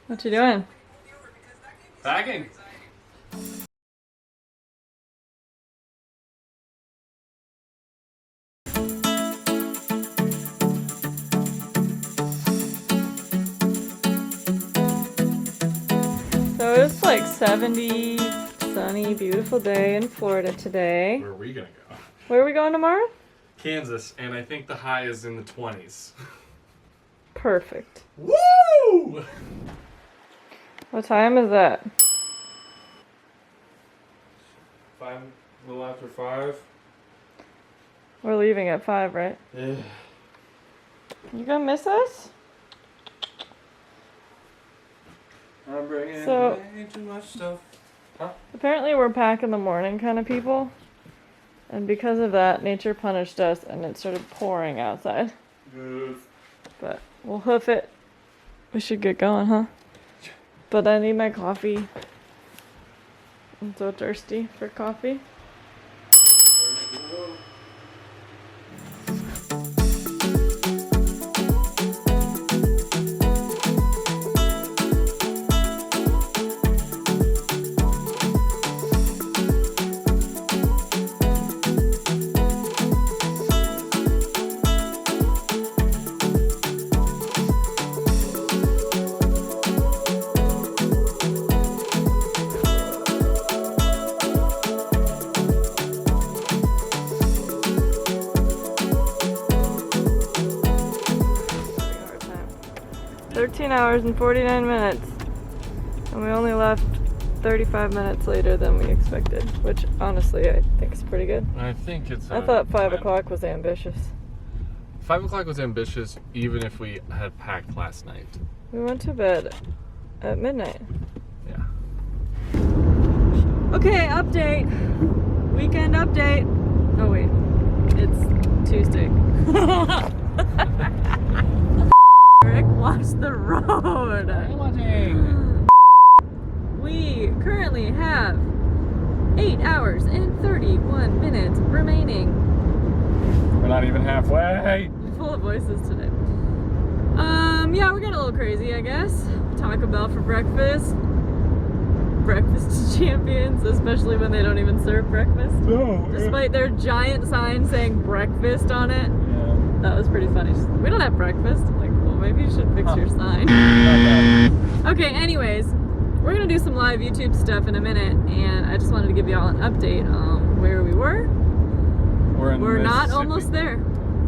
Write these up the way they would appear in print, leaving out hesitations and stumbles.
What you doing? Packing. So it's like 70, sunny, beautiful day in Florida today. Where are we gonna go? Where are we going tomorrow? Kansas, and I think the high is in the 20s. Perfect. Woo! What time is that? 5, a little after 5. We're leaving at 5, right? Yeah. You gonna miss us? I'm bringing So- way too much stuff. Huh? Apparently we're pack in the morning kind of people. And because of that, nature punished us and it started pouring outside. Good. But we'll hoof it. We should get going, huh? But I need my coffee. I'm so thirsty for coffee. Having a hard time. 13 hours and 49 minutes. And we only left 35 minutes later than we expected, which honestly I think is pretty good. I think it's. I thought 5 o'clock was ambitious. 5 o'clock was ambitious, even if we had packed last night. We went to bed at midnight. Yeah. Okay, update. Weekend update. Oh wait, it's Tuesday. Rick, watch the road. We currently have 8 hours and 31 minutes remaining. We're not even halfway. I'm full of voices today. Yeah, we're getting a little crazy, I guess. Taco Bell for breakfast. Breakfast champions, especially when they don't even serve breakfast. No. Despite their giant sign saying breakfast on it. Yeah. That was pretty funny. She's like, we don't have breakfast. I'm like, well, maybe you should fix your sign. Okay, anyways, we're gonna do some live YouTube stuff in a minute, and I just wanted to give you all an update on where we were. We're not almost there.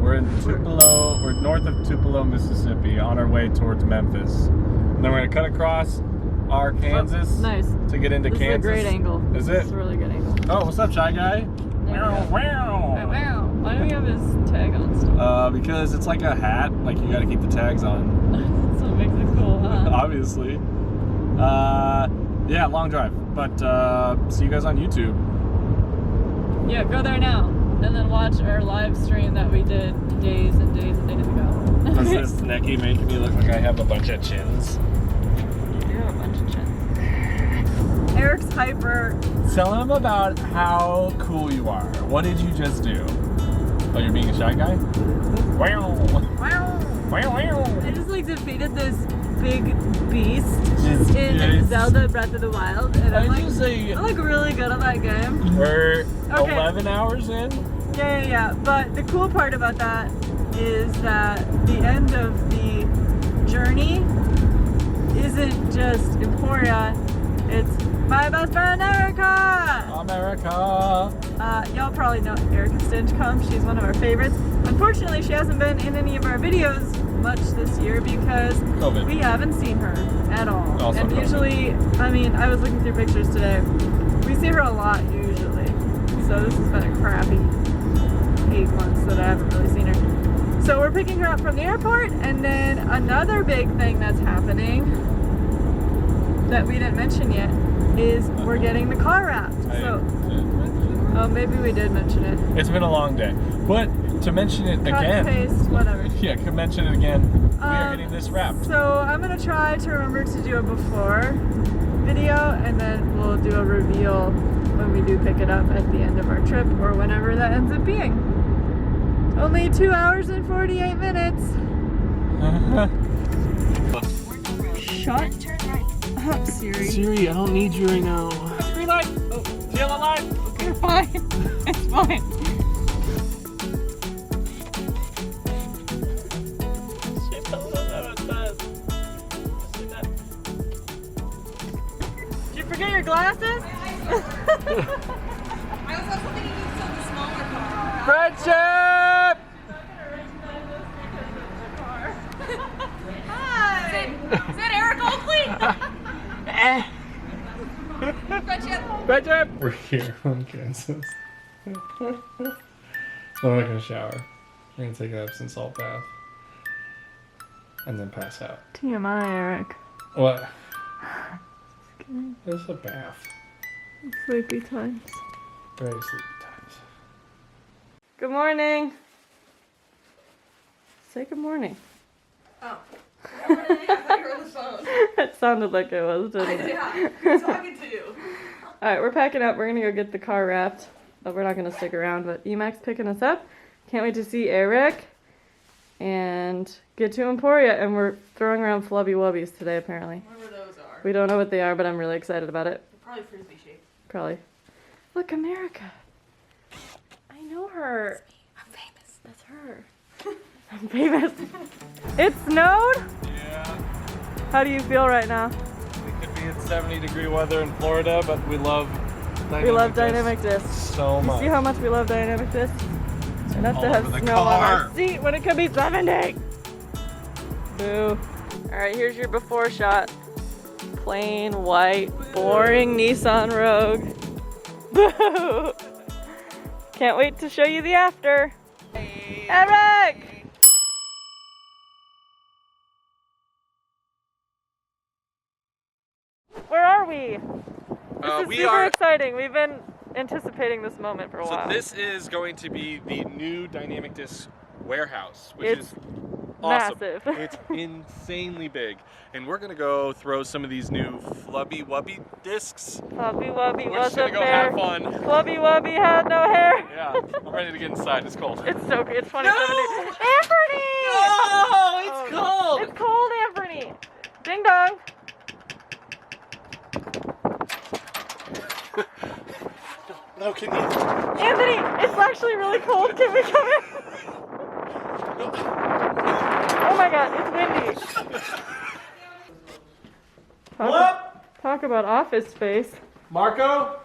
We're in Tupelo. We're north of Tupelo, Mississippi, on our way towards Memphis. And then we're gonna cut across our Kansas Nice. to get into This Kansas. is a great angle. Is This it? is a really good angle. Oh, what's up, Shy Guy? Wow. Wow. Wow. Why do we have his tag on still? Because it's like a hat. Like you gotta keep the tags on. That's what makes it cool, huh? Obviously. Yeah, long drive. But see you guys on YouTube. Yeah, go there now. And then watch our live stream that we did days and days and days ago. Does this necky making me look like I have a bunch of chins? You have a bunch of chins. Eric's hyper. Tell him about how cool you are. What did you just do? Oh, you're being a shy guy? Wow. Wow. Wow, wow. I just like defeated this big beast in Yes. Zelda Breath of the Wild, and I'm like really good at that game. We're Okay. 11 hours in. Yeah. But the cool part about that is that the end of the journey isn't just Emporia, it's my best friend Erica! America. Y'all probably know Erica Stinchcomb. She's one of our favorites. Unfortunately, she hasn't been in any of our videos much this year because COVID. we haven't seen her at all. Also and COVID. usually, I mean, I was looking through pictures today. We see her a lot usually. So this has been a crappy 8 months that I haven't really seen her. So we're picking her up from the airport, and then another big thing that's happening that we didn't mention yet is we're getting the car wrapped. Oh, maybe we did mention it. It's been a long day. But to mention it Cut, again. paste, whatever. Yeah, to mention it again. We are getting this wrapped. So I'm gonna try to remember to do a before video, and then we'll do a reveal when we do pick it up at the end of our trip, or whenever that ends up being. Only 2 hours and 48 minutes. shot? Siri. Siri, I don't need you right now. Green light! Oh, yellow light! You're fine. It's fine. She doesn't know what it does. See that? Did you forget your glasses? I also something you need to the smaller car. Friendship! Hi! Is that Eric Oakley? Friendship! We're here on Kansas. I'm gonna shower. I'm gonna take an Epsom salt bath. And then pass out. TMI, Eric. What? It's a bath. Sleepy times. Very sleepy times. Good morning. Say good morning. Oh. Good morning. I thought you were on the phone. It sounded like it was, didn't it? Yeah, who's talking to you? Alright, we're packing up. We're gonna go get the car wrapped. But we're not gonna stick around. But Emac's picking us up. Can't wait to see Eric. And get to Emporia. And we're throwing around flubby wubbies today, apparently. Whatever those are. We don't know what they are, but I'm really excited about it. They're probably frisbee shaped. Probably. Look, America. I know her. I'm famous. That's her. I'm famous. It snowed? Yeah. How do you feel right now? We could be in 70-degree weather in Florida, but we love We love dynamic discs. so You much. see how much we love dynamic discs? Enough to all have over the snow on our car. seat when it could be 70. Boo. Alright, here's your before shot. Plain white, boring Nissan Rogue. Boo! Can't wait to show you the after. Eric! Where are we? This is we super are. exciting. We've been anticipating this moment for a So while. this is going to be the new dynamic disc warehouse, which It's is awesome. massive. It's insanely big, and we're gonna go throw some of these new flubby wubby discs. Flubby Wubby We're just wasn't gonna go there. have fun. Flubby Wubby had no hair. Yeah, I'm ready to get inside. It's cold. It's so good. It's 2070. Anthony! Oh, it's cold. It's cold, Anthony. Ding dong. No, can you? Anthony, it's actually really cold. Can we come in? Oh my god, it's windy. Talk about office space. Marco?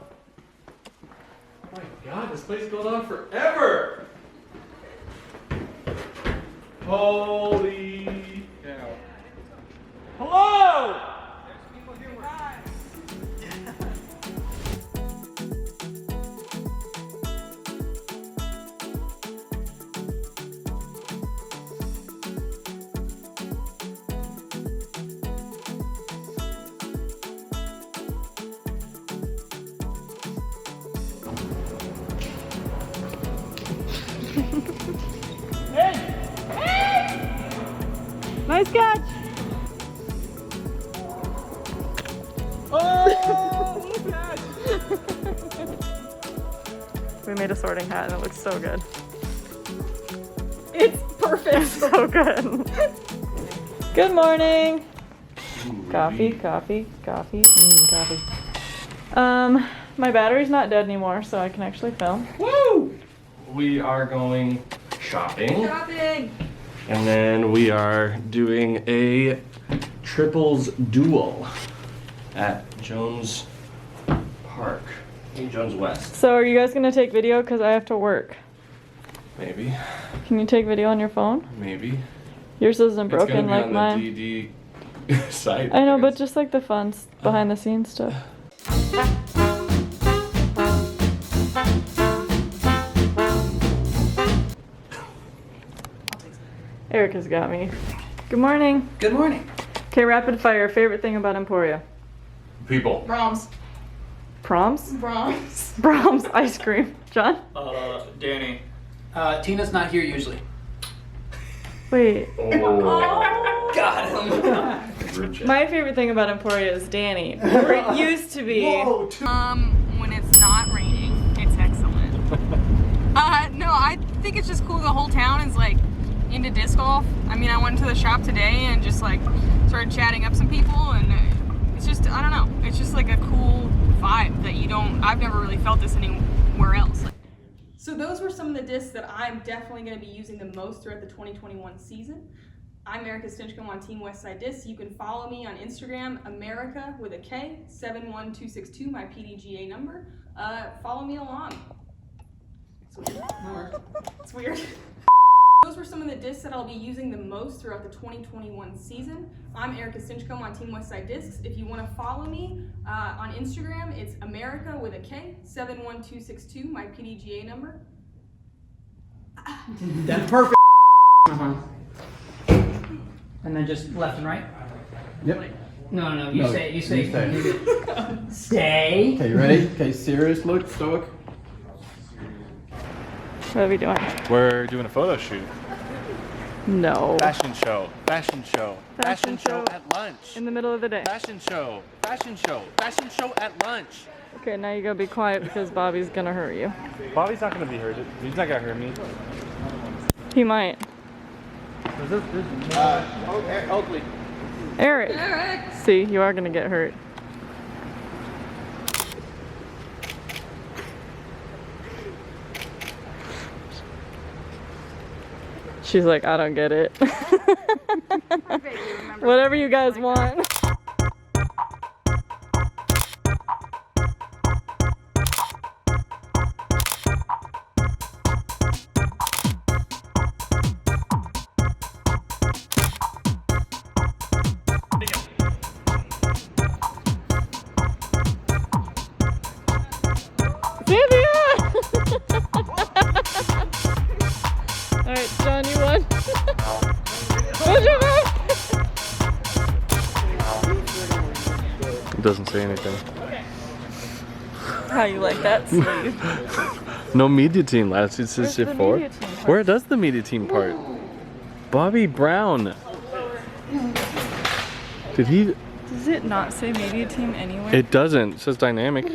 Oh my god, this place goes on forever! Holy cow. Hello! Nice catch. Oh! We made a sorting hat and it looks so good. It's perfect. So good. Good morning. Coffee, coffee, coffee, coffee. My battery's not dead anymore, so I can actually film. Woo! We are going shopping. Shopping. And then we are doing a triples duel at Jones Park in Jones West. So are you guys gonna take video? Cause I have to work. Maybe, Can you take video on your phone? maybe. Yours isn't It's gonna broken be like on mine. the DD site. I know, but guess. just like the fun behind the scenes stuff. Erica's got me. Good morning. Good morning. Okay, rapid fire. Favorite thing about Emporia? People. Brahms. Proms? Brahms. Brahms ice cream. John? Danny. Tina's not here usually. Wait. Oh. Got him. My favorite thing about Emporia is Danny. Or it used to be. When it's not raining, it's excellent. No, I think it's just cool. The whole town is like into disc golf. I mean, I went to the shop today and just like started chatting up some people, and it's just, I don't know, it's just like a cool vibe that I've never really felt this anywhere else. So those were some of the discs that I'm definitely going to be using the most throughout the 2021 season. I'm Erica Stinchcomb on Team Westside Discs. You can follow me on Instagram, America with a K, 71262, my PDGA number. Follow me along. It's weird. It's weird. Those were some of the discs that I'll be using the most throughout the 2021 season. I'm Erica Stinchcomb on Team Westside Discs. If you want to follow me on Instagram, it's America with a K, 71262, my PDGA number. That's perfect. And then just left and right? Yep. No, you say. Stay. Stay. Okay, you ready? Okay, serious look, stoic. What are we doing? We're doing a photo shoot. No. Fashion show. Fashion show. Fashion show at lunch. in the middle of the day. Fashion show. Fashion show. Fashion show at lunch. Okay, now you gotta be quiet because Bobby's gonna hurt you. Bobby's not gonna be hurt. He's not gonna hurt me. He might. Oakley. Eric. See, you are gonna get hurt. She's like, I don't get it. Whatever you guys want. Alright, John, you won. It doesn't say anything. How you like that sleeve? No media team last. It says Where's shift the forward. media team part? Where does the media team part? Bobby Brown. Did he? Does it not say media team anywhere? It doesn't. It says dynamic.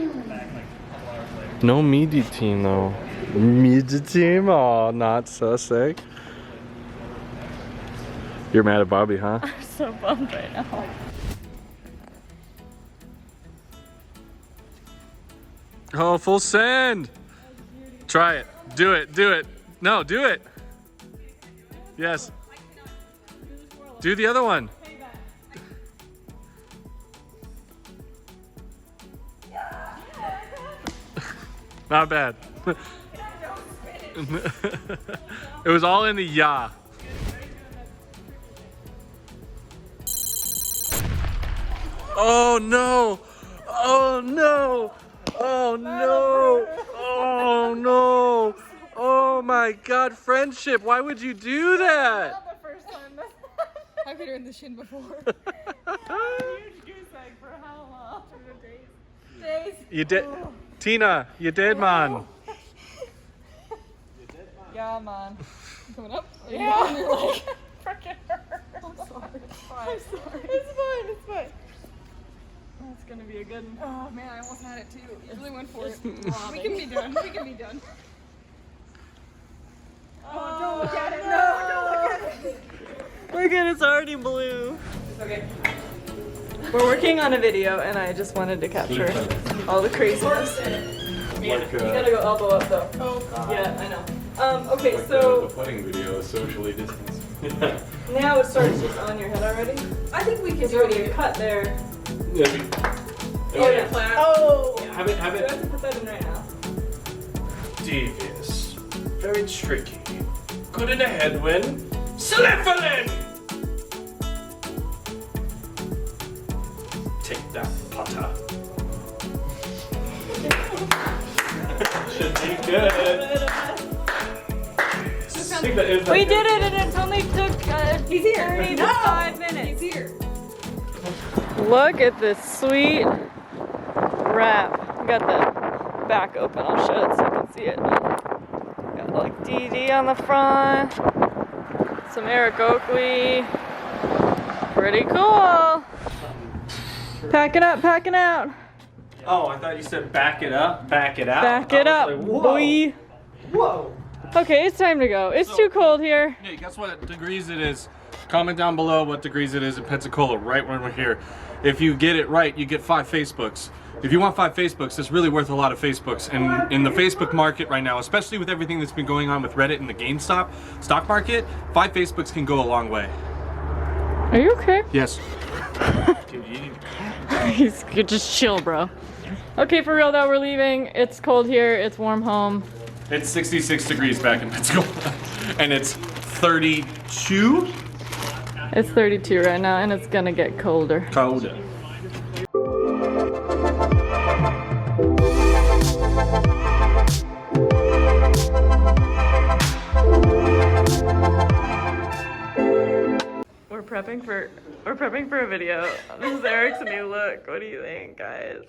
No media team though. Media team? Oh, not so sick. You're mad at Bobby, huh? I'm so bummed right now. Oh, full send. Try it. Do it. Do it. No, do it. Yes. Do the other one. Not bad. It was all in the ya. Oh no! Oh no! Oh no! Oh no! Oh my God, friendship! Why would you do that? Not the first time. I've hit her in the shin before. For how long? Days. You did, Tina. You did, man. Yeah, man. Coming up? Yeah. You're like, Freaking hurt. I'm sorry. It's fine. I'm sorry. It's fine. It's fine. That's gonna be a good one. Oh man, I almost had it too. You really went for it. Just We can be done. We can be done. Oh, don't look at it. No, don't look at it. Look at it's already blue. Okay. We're working on a video and I just wanted to capture all the craziness. Yeah, you gotta go elbow up though. Oh, Yeah, I know. Okay, so putting video is socially distanced. now it starts just on your head already. I think we can There's do already it. a cut there. Oh, yeah. Flat. Oh! Have it, have So I have to put that in right now. Devious. Very tricky. Good in a headwind. Sliffling! Take that, Potter. Should be good. We did it and it only took He's here. 30 to 5 minutes. He's here. Look at this sweet wrap. We got the back open. I'll show it so you can see it. Got like DD on the front. Some Eric Oakley. Pretty cool. Packing up, packing out. Oh, I thought you said back it up, back it out. Back it up, Like, whoa. boy. Whoa. Okay, it's time to go. It's too cold here. Hey, guess what degrees it is? Comment down below what degrees it is in Pensacola right when we're here. If you get it right, you get 5 Facebooks. If you want 5 Facebooks, it's really worth a lot of Facebooks. And in the Facebook market right now, especially with everything that's been going on with Reddit and the GameStop stock market, 5 Facebooks can go a long way. Are you okay? Yes. You just chill, bro. Okay, for real though, we're leaving. It's cold here. It's warm home. It's 66 degrees back in Pensacola. And it's 32? It's 32 right now, and it's gonna get colder. Colder. We're prepping for a video. This is Eric's new look. What do you think, guys?